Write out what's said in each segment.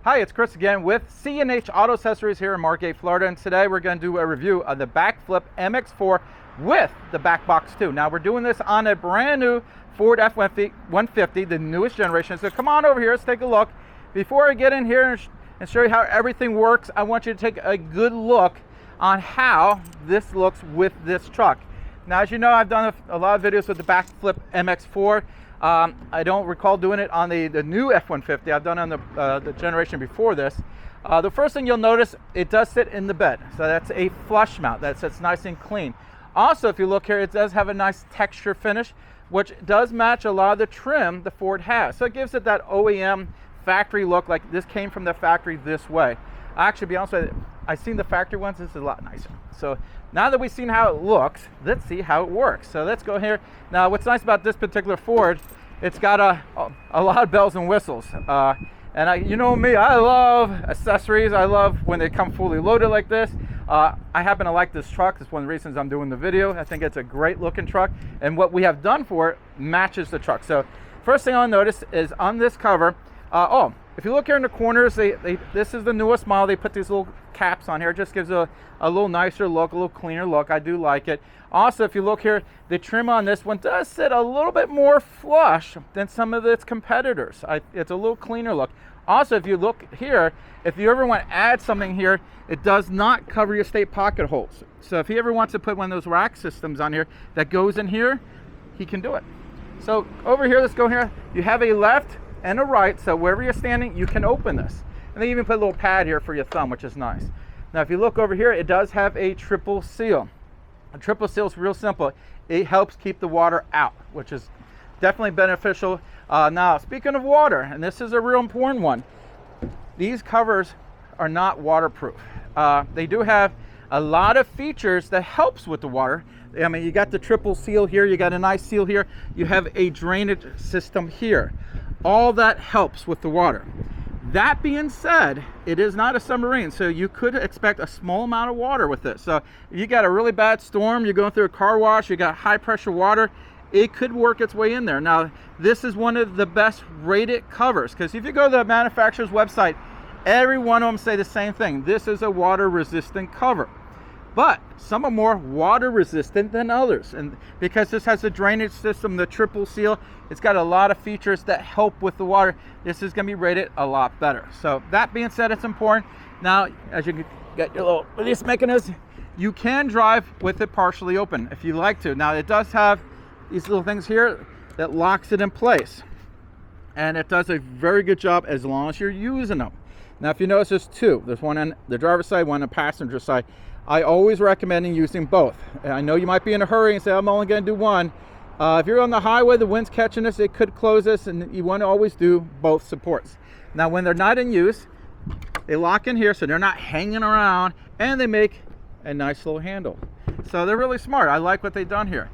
Hi, it's Chris again with C&H Auto Accessories here in Margate, Florida, and today we're going to do a review of the backflip MX4 with the back box too. Now we're doing this on a brand new Ford F-150, the newest generation. So come on over here, let's take a look. Before I get in here and show you how everything works, I want you to take a good look on how this looks with this truck. Now, as you know, I've done a lot of videos with the backflip MX4. I don't recall doing it on the new F-150. I've done it on the generation before this. The first thing you'll notice, it does sit in the bed. So that's a flush mount that sits nice and clean. Also, if you look here, it does have a nice texture finish, which does match a lot of the trim the Ford has. So it gives it that OEM factory look, like this came from the factory this way. Actually, to be honest with you, I've seen the factory ones. This is a lot nicer. So now that we've seen how it looks, let's see how it works. So let's go here. Now, what's nice about this particular Ford, it's got a lot of bells and whistles. You know me, I love accessories. I love when they come fully loaded like this. I happen to like this truck. That's one of the reasons I'm doing the video. I think it's a great looking truck, and what we have done for it matches the truck. So first thing I'll notice is on this cover, if you look here in the corners, this is the newest model. They put these little caps on here. It just gives a little nicer look, a little cleaner look. I do like it. Also, if you look here, the trim on this one does sit a little bit more flush than some of its competitors. It's a little cleaner look. Also, if you look here, if you ever want to add something here, it does not cover your state pocket holes. So if he ever wants to put one of those rack systems on here that goes in here, he can do it. So over here, let's go here. You have a left and a right, so wherever you're standing, you can open this. And they even put a little pad here for your thumb, which is nice. Now, if you look over here, it does have a triple seal. A triple seal is real simple. It helps keep the water out, which is definitely beneficial. Now, speaking of water, and this is a real important one, these covers are not waterproof. They do have a lot of features that helps with the water. I mean, you got the triple seal here, you got a nice seal here, you have a drainage system here. All that helps with the water. That being said, it is not a submarine, so you could expect a small amount of water with it. So if you got a really bad storm, you're going through a car wash, you got high pressure water, it could work its way in there. Now, this is one of the best rated covers, because if you go to the manufacturer's website, every one of them say the same thing. This is a water resistant cover. But some are more water resistant than others, and because this has a drainage system, the triple seal, it's got a lot of features that help with the water. This is going to be rated a lot better. So that being said, it's important. Now, as you get your little release mechanism, you can drive with it partially open if you like to. Now, it does have these little things here that locks it in place, and it does a very good job as long as you're using them. Now, if you notice, there's two. There's one on the driver's side, one on the passenger side. I always recommend using both. I know you might be in a hurry and say, I'm only going to do one. If you're on the highway, the wind's catching this, it could close this, and you want to always do both supports. Now, when they're not in use, they lock in here so they're not hanging around, and they make a nice little handle. So they're really smart. I like what they've done here.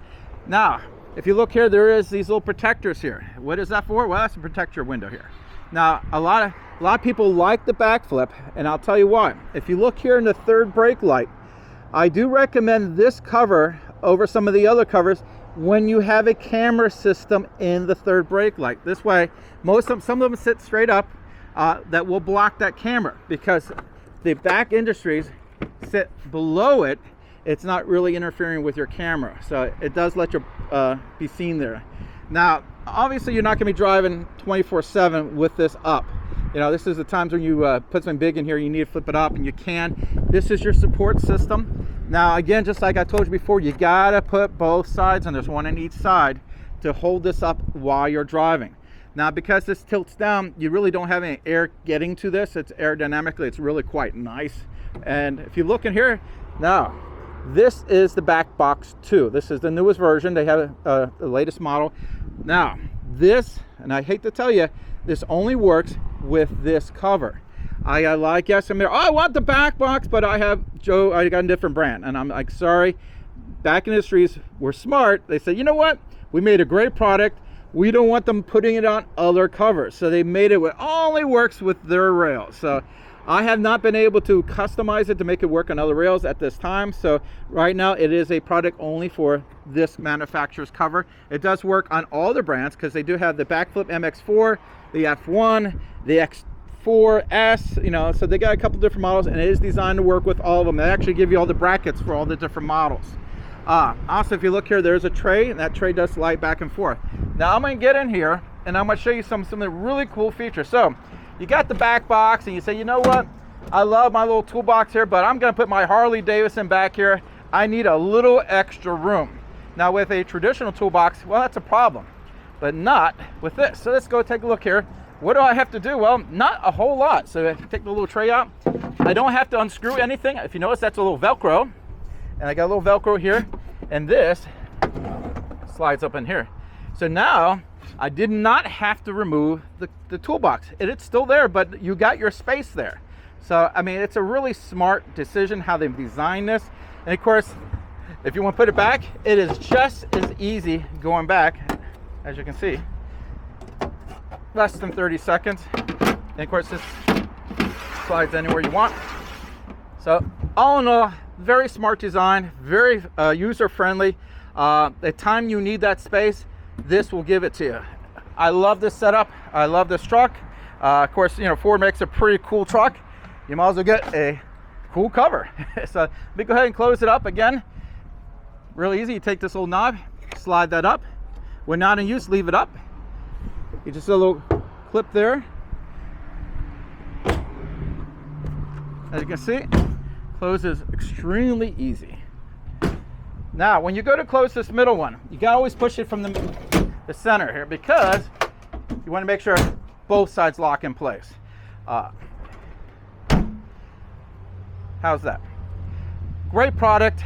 Now, if you look here, there is these little protectors here. What is that for? Well, that's to protect your window here. Now, a lot of people like the backflip, and I'll tell you why. If you look here in the third brake light, I do recommend this cover over some of the other covers when you have a camera system in the third brake light. This way, some of them sit straight up that will block that camera, because the back industries sit below it. It's not really interfering with your camera, so it does let you be seen there. Now, obviously, you're not going to be driving 24/7 with this up. You know, this is the times when you put something big in here, you need to flip it up, and you can. This is your support system. Now, again, just like I told you before, you gotta put both sides, and there's one on each side, to hold this up while you're driving. Now, because this tilts down, you really don't have any air getting to this. It's aerodynamically, it's really quite nice. And if you look in here, now, this is the back box 2. This is the newest version. They have the latest model. Now, this, and I hate to tell you, this only works with this cover. I like, yes, I'm there. Oh, I want the back box, but I got a different brand. And I'm like, sorry. Back industries were smart. They said, you know what? We made a great product. We don't want them putting it on other covers. So they made it what only works with their rails. So I have not been able to customize it to make it work on other rails at this time. So right now it is a product only for this manufacturer's cover. It does work on all the brands because they do have the backflip MX4, the F1, the MX4, S, you know, so they got a couple different models, and it is designed to work with all of them. They actually give you all the brackets for all the different models. Also, if you look here, there's a tray, and that tray does slide back and forth. Now I'm going to get in here, and I'm going to show you some of the really cool features. So you got the back box, and you say, you know what, I love my little toolbox here, but I'm going to put my Harley Davidson back here. I need a little extra room. Now with a traditional toolbox, well, that's a problem, but not with this. So let's go take a look here. What do I have to do? Well, not a whole lot. So if you take the little tray out, I don't have to unscrew anything. If you notice, that's a little Velcro, and I got a little Velcro here, and this slides up in here. So now I did not have to remove the toolbox. It's still there, but you got your space there. So, I mean, it's a really smart decision how they've designed this. And of course, if you want to put it back, it is just as easy going back, as you can see. Less than 30 seconds. And of course, this slides anywhere you want. So all in all, very smart design, very user-friendly. The time you need that space, this will give it to you. I love this setup. I love this truck. Of course, you know, Ford makes a pretty cool truck. You might as well get a cool cover. So let me go ahead and close it up again. Really easy. You take this little knob, slide that up. When not in use, leave it up. You just a little clip there. As you can see, closes extremely easy. Now, when you go to close this middle one, you gotta always push it from the center here, because you want to make sure both sides lock in place. How's that? Great product,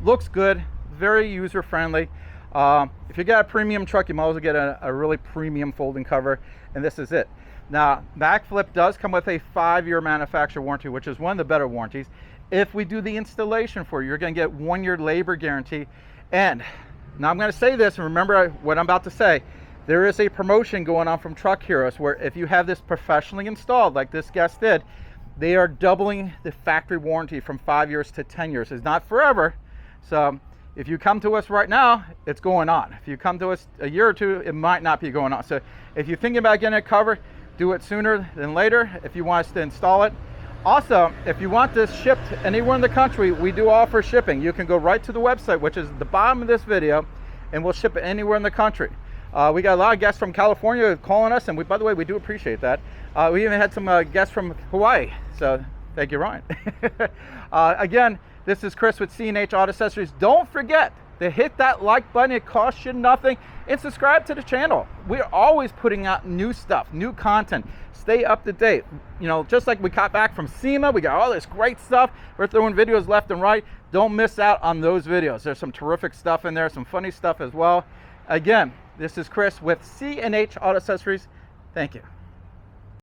looks good, very user friendly. If you got a premium truck, you might as well get a really premium folding cover, and this is it. Now, backflip does come with a 5-year manufacturer warranty, which is one of the better warranties. If we do the installation for you, you're going to get 1-year labor guarantee. And now I'm going to say this, and remember what I'm about to say. There is a promotion going on from Truck Heroes where if you have this professionally installed, like this guest did, they are doubling the factory warranty from 5 years to 10 years. It's not forever. So if you come to us right now, it's going on. If you come to us a year or two, it might not be going on. So if you're thinking about getting a cover, do it sooner than later if you want us to install it. Also, if you want this shipped anywhere in the country, we do offer shipping. You can go right to the website, which is the bottom of this video, and we'll ship it anywhere in the country. We got a lot of guests from California calling us, and by the way, we do appreciate that. We even had some guests from Hawaii, so thank you, Ryan. Again, this is Chris with C&H Auto Accessories. Don't forget to hit that like button. It costs you nothing. And subscribe to the channel. We're always putting out new stuff, new content. Stay up to date. You know, just like we got back from SEMA, we got all this great stuff. We're throwing videos left and right. Don't miss out on those videos. There's some terrific stuff in there, some funny stuff as well. Again, this is Chris with C&H Auto Accessories. Thank you.